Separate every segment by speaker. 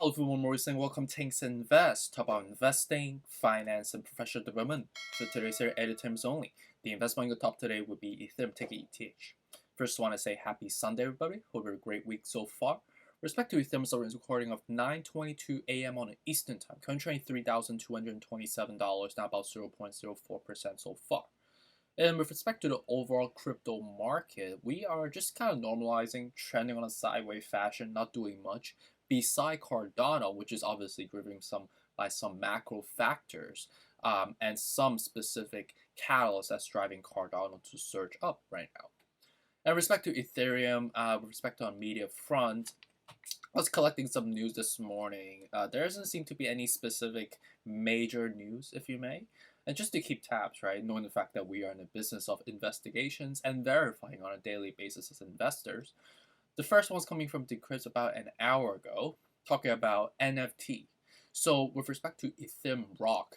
Speaker 1: Hello everyone, Morrison. Welcome to Things Invest. Talk about investing, finance, and professional development. So today's here edit terms only. The investment on the top today would be Ethereum ticker ETH. First, I want to say happy Sunday, everybody. Hope you're a great week so far. Respect to Ethereum, so it's recording of 9:22 a.m. on Eastern time. Current trading $3,227, now about 0.04% so far. And with respect to the overall crypto market, we are just kind of normalizing, trending on a sideways fashion, not doing much. Beside Cardano, which is obviously driven by some macro factors and some specific catalysts that's driving Cardano to surge up right now. And with respect to Ethereum, with respect to on media front, I was collecting some news this morning. There doesn't seem to be any specific major news, if you may. And just to keep tabs, right, knowing the fact that we are in the business of investigations and verifying on a daily basis as investors, the first one's coming from Decrypt about an hour ago, talking about NFT. So with respect to Ethereum Rock,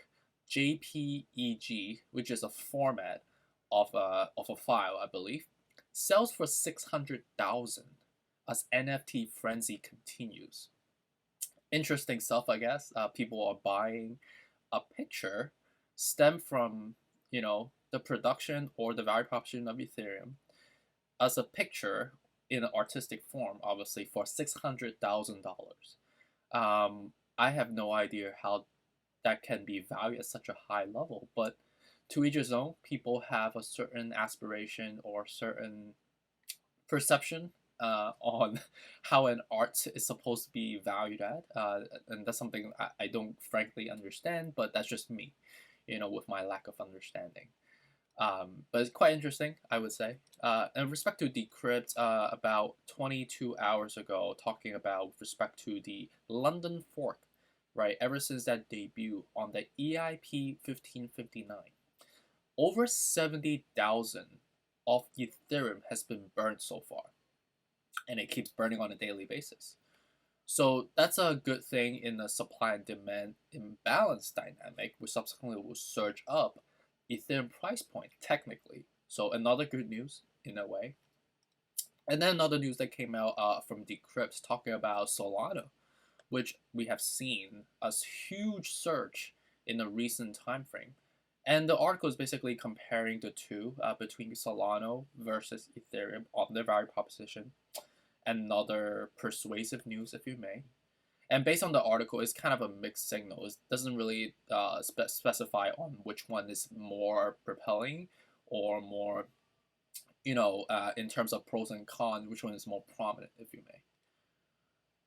Speaker 1: JPEG, which is a format of a file, I believe, sells for 600,000 as NFT frenzy continues. Interesting stuff, I guess. People are buying a picture stem from the production or the value proposition of Ethereum as a picture in an artistic form, obviously for $600,000. I have no idea how that can be valued at such a high level, but to each his own. People have a certain aspiration or certain perception on how an art is supposed to be valued at, and that's something I don't frankly understand, but that's just me, with my lack of understanding. But it's quite interesting, I would say. In respect to Decrypt, about 22 hours ago, talking about with respect to the London fork, right? Ever since that debut on the EIP 1559, over 70,000 of Ethereum has been burned so far, and it keeps burning on a daily basis. So that's a good thing in the supply and demand imbalance dynamic, which subsequently will surge up Ethereum price point technically. So another good news in a way. And then another news that came out from Decrypt talking about Solana, which we have seen a huge surge in the recent time frame. And the article is basically comparing the two between Solana versus Ethereum on their value proposition. Another persuasive news, if you may. And based on the article, it's kind of a mixed signal. It doesn't really specify on which one is more propelling or more, in terms of pros and cons, which one is more prominent, if you may.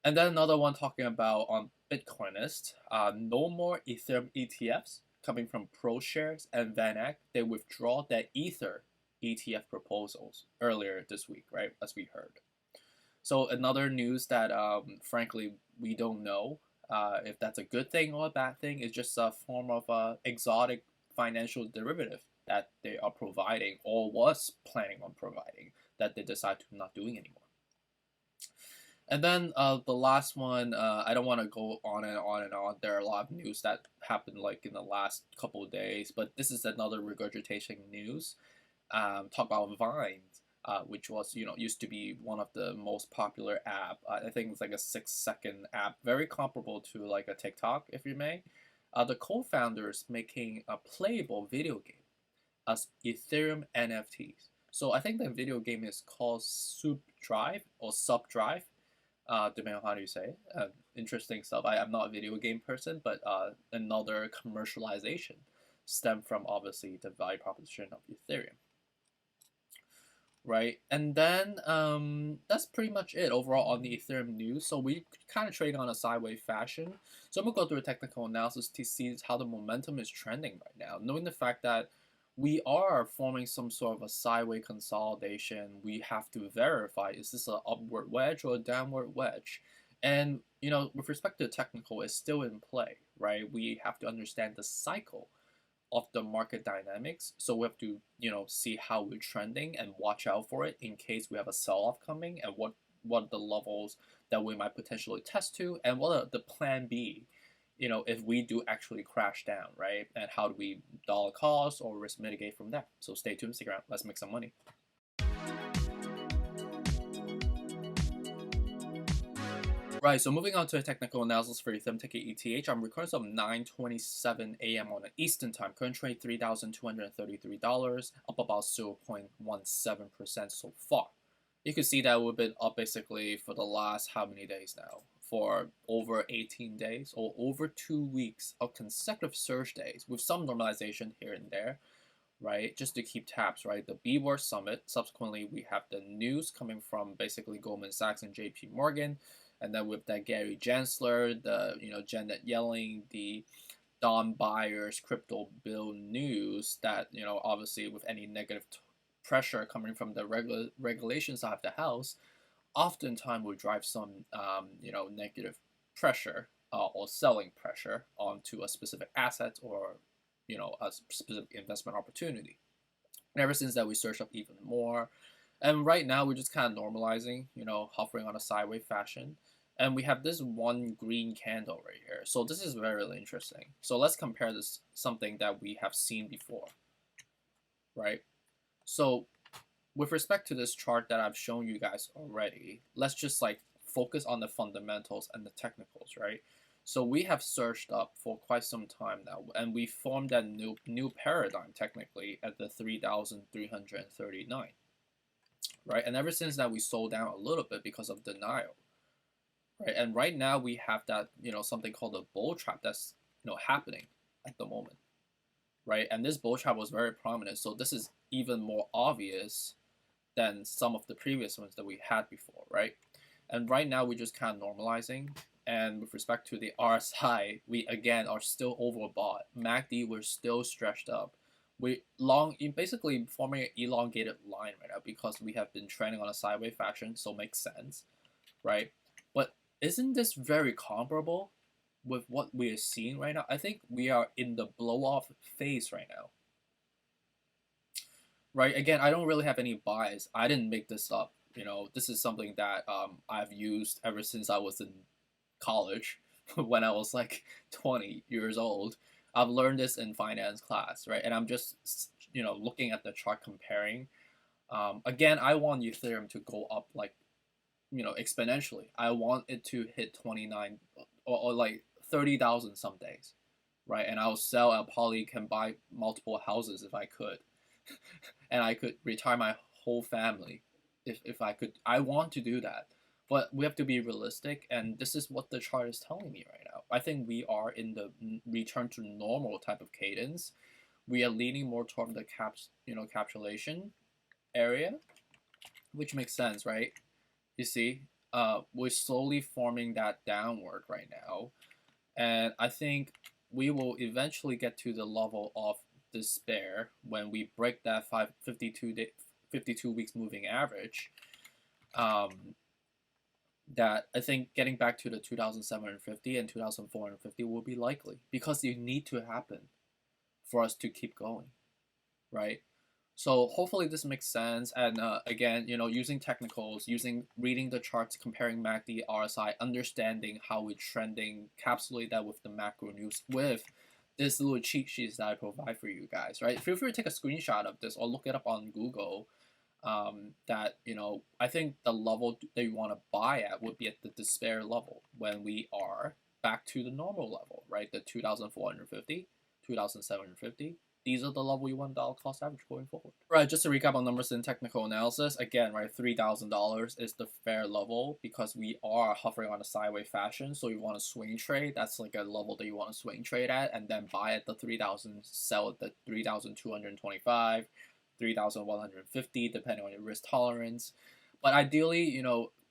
Speaker 1: And then another one talking about on Bitcoinist, no more Ethereum ETFs coming from ProShares and VanEck. They withdraw their Ether ETF proposals earlier this week, right, as we heard. So another news that, frankly, we don't know if that's a good thing or a bad thing. It's just a form of exotic financial derivative that they are providing or was planning on providing that they decide to not doing anymore. And then the last one, I don't want to go on and on and on. There are a lot of news that happened like in the last couple of days, but this is another regurgitating news. Talk about Vine. Which was, used to be one of the most popular app. I think it's like a 6-second app, very comparable to like a TikTok, if you may. The co-founders making a playable video game as Ethereum NFTs. So I think the video game is called Subdrive or Subdrive, depending on how you say it. Interesting stuff. I'm not a video game person, but another commercialization stemmed from obviously the value proposition of Ethereum. Right, and then that's pretty much it overall on the Ethereum news. So we kind of trade on a sideways fashion. So I'm gonna go through a technical analysis to see how the momentum is trending right now, knowing the fact that we are forming some sort of a sideways consolidation. We have to verify, is this an upward wedge or a downward wedge? And with respect to the technical, it's still in play, right? We have to understand the cycle of the market dynamics. So we have to, see how we're trending and watch out for it in case we have a sell-off coming, and what are the levels that we might potentially test to, and what are the plan B, if we do actually crash down, right? And how do we dollar cost or risk mitigate from there? So stay tuned, stick around. Let's make some money. Right, so moving on to a technical analysis for Ethereum ticker ETH, I'm recording some 9:27 a.m. on the Eastern time. Current trade $3,233, up about 0.17% so far. You can see that we've been up basically for the last how many days now? For over 18 days or over 2 weeks of consecutive surge days with some normalization here and there, right? Just to keep tabs, right? The B Word Summit. Subsequently, we have the news coming from basically Goldman Sachs and JP Morgan. And then with that Gary Gensler, the Janet Yellen, the Don Byers crypto bill news that obviously with any negative pressure coming from the regulations of the house, oftentimes will drive some negative pressure or selling pressure onto a specific asset or a specific investment opportunity. And ever since that, we surged up even more. And right now, we're just kind of normalizing, hovering on a sideways fashion. And we have this one green candle right here. So this is very, really interesting. So let's compare this something that we have seen before, right? So with respect to this chart that I've shown you guys already, let's just like focus on the fundamentals and the technicals, right? So we have surged up for quite some time now, and we formed that new paradigm technically at the 3,339, right? And ever since that, we sold down a little bit because of denial, right? And right now we have that something called a bull trap that's happening at the moment, right? And this bull trap was very prominent, so this is even more obvious than some of the previous ones that we had before, right? And right now we're just kind of normalizing. And with respect to the RSI, we again are still overbought. MACD, we're still stretched up. We basically forming an elongated line right now because we have been trending on a sideways fashion, so it makes sense, right? But isn't this very comparable with what we are seeing right now? I think we are in the blow-off phase right now. Right, again, I don't really have any bias. I didn't make this up. This is something that I've used ever since I was in college when I was like 20 years old. I've learned this in finance class, right? And I'm just looking at the chart comparing. Again, I want Ethereum to go up like exponentially. I want it to hit 29 or like 30,000 some days, right? And I'll sell. I probably can buy multiple houses if I could, and I could retire my whole family if I could. I want to do that. But we have to be realistic, and this is what the chart is telling me right now. I think we are in the return to normal type of cadence. We are leaning more toward the capsulation area, which makes sense, right? You see, we're slowly forming that downward right now, and I think we will eventually get to the level of despair when we break that 52 weeks moving average. That I think getting back to the 2,750 and 2,450 will be likely because it need to happen for us to keep going, right? So hopefully this makes sense. And again, using technicals, reading the charts, comparing MACD, RSI, understanding how we're trending, capsulate that with the macro news with this little cheat sheets that I provide for you guys, right? Feel free to take a screenshot of this or look it up on Google. That I think the level that you want to buy at would be at the despair level when we are back to the normal level, right? The 2,450, 2,750. These are the level you want dollar cost average going forward. Right, just to recap on numbers in technical analysis, again, right, $3,000 is the fair level because we are hovering on a sideways fashion. So you want to swing trade, that's like a level that you want to swing trade at, and then buy at the 3,000, sell at the 3,225. 3,150 depending on your risk tolerance. But ideally,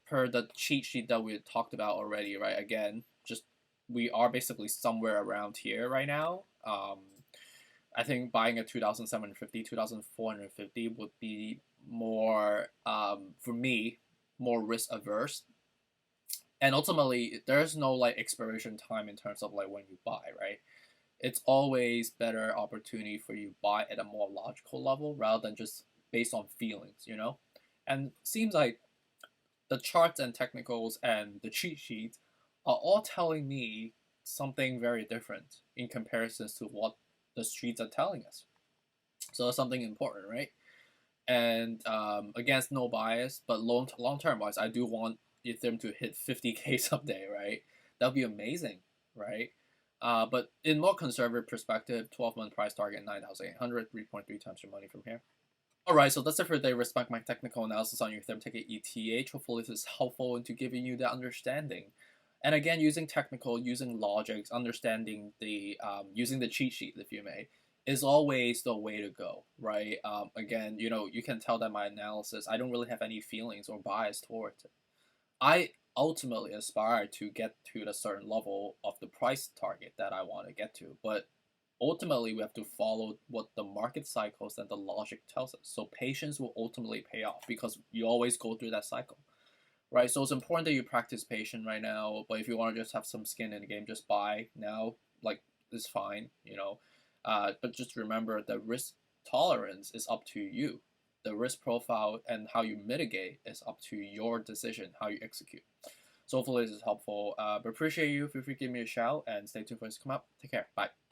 Speaker 1: per the cheat sheet that we talked about already, right? Again, just we are basically somewhere around here right now. I think buying at 2,750, 2,450 would be more, for me, more risk averse. And ultimately, there's no like expiration time in terms of like when you buy, right? It's always better opportunity for you to buy at a more logical level rather than just based on feelings, And seems like the charts and technicals and the cheat sheets are all telling me something very different in comparison to what the streets are telling us. So that's something important, right? And against no bias, but long term wise, I do want Ethereum to hit 50K someday, right? That would be amazing, right? But in more conservative perspective, 12-month price target 9,800, 3.3 times your money from here. Alright, so that's it for today. Respect my technical analysis on your Ethereum ticket ETH. Hopefully this is helpful into giving you that understanding. And again, using technical, using logics, understanding the, using the cheat sheet, if you may, is always the way to go, right? Again, you can tell that my analysis, I don't really have any feelings or bias towards it. I ultimately aspire to get to a certain level of the price target that I want to get to, but ultimately we have to follow what the market cycles and the logic tells us. So patience will ultimately pay off because you always go through that cycle, right? So it's important that you practice patience right now. But if you want to just have some skin in the game, just buy now. Like, it's fine, But just remember the risk tolerance is up to you. The risk profile and how you mitigate is up to your decision, how you execute. So hopefully this is helpful. But appreciate you. Feel free to give me a shout and stay tuned for this to come up. Take care. Bye.